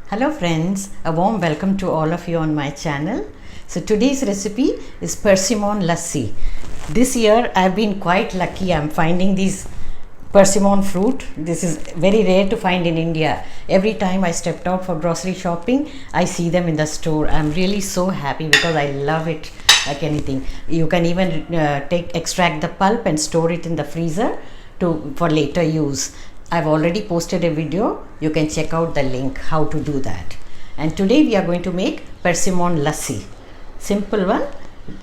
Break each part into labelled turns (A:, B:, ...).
A: Hello friends, a warm welcome to all of you on my channel. So today's recipe is Persimmon Lassi. This year I've been quite lucky. I'm finding these persimmon fruit. This is very rare to find in India. Every time I stepped out for grocery shopping, I see them in the store. I'm really so happy because I love it like anything. You can even extract the pulp and store it in the freezer for later use. I've already posted a video. You can check out the link how to do that. And today we are going to make Persimmon Lassi. Simple one.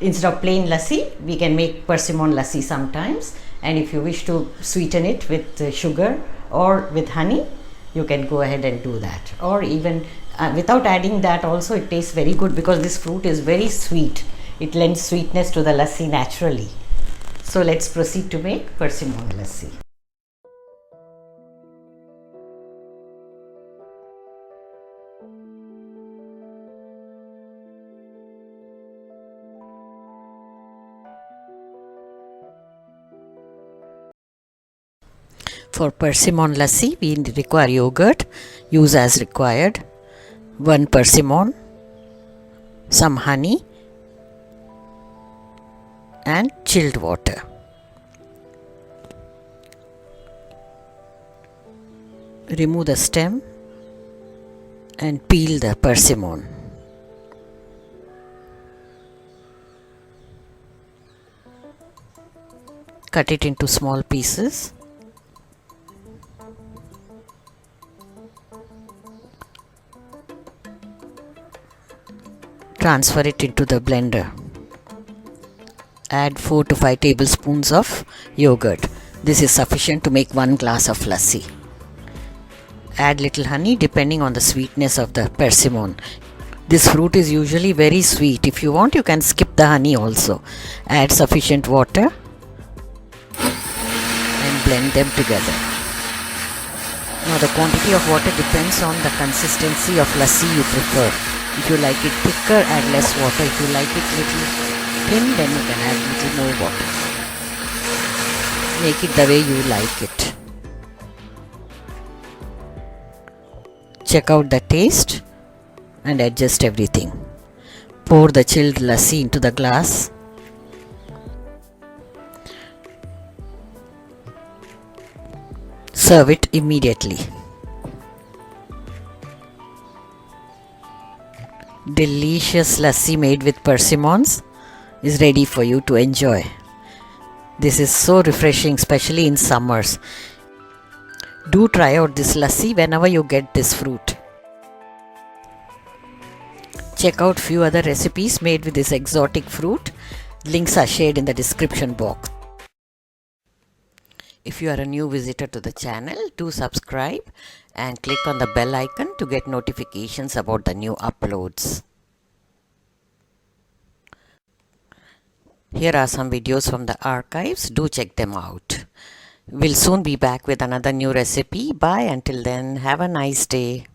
A: Instead of plain lassi, we can make Persimmon Lassi sometimes. And if you wish to sweeten it with sugar or with honey, you can go ahead and do that. Or even without adding that also, it tastes very good because this fruit is very sweet. It lends sweetness to the lassi naturally. So let's proceed to make Persimmon Lassi. For Persimmon Lassi, we require yogurt, use as required, 1 persimmon, some honey and chilled water. Remove the stem and peel the persimmon. Cut it into small pieces. Transfer it into the blender. Add 4 to 5 tablespoons of yogurt. This is sufficient to make 1 glass of lassi. Add little honey depending on the sweetness of the persimmon. This fruit is usually very sweet. If you want, you can skip the honey also. Add sufficient water and blend them together. Now the quantity of water depends on the consistency of lassi you prefer. If you like it thicker, add less water. If you like it little thin, then you can add little more water. Make it the way you like it. Check out the taste and adjust everything. Pour the chilled lassi into the glass. Serve it immediately. Delicious lassi made with persimmons is ready for you to enjoy. This is so refreshing, especially in summers. Do try out this lassi whenever you get this fruit. Check out few other recipes made with this exotic fruit. Links are shared in the description box. If you are a new visitor to the channel, do subscribe and click on the bell icon to get notifications about the new uploads. Here are some videos from the archives. Do check them out. We'll soon be back with another new recipe. Bye. Until then, have a nice day.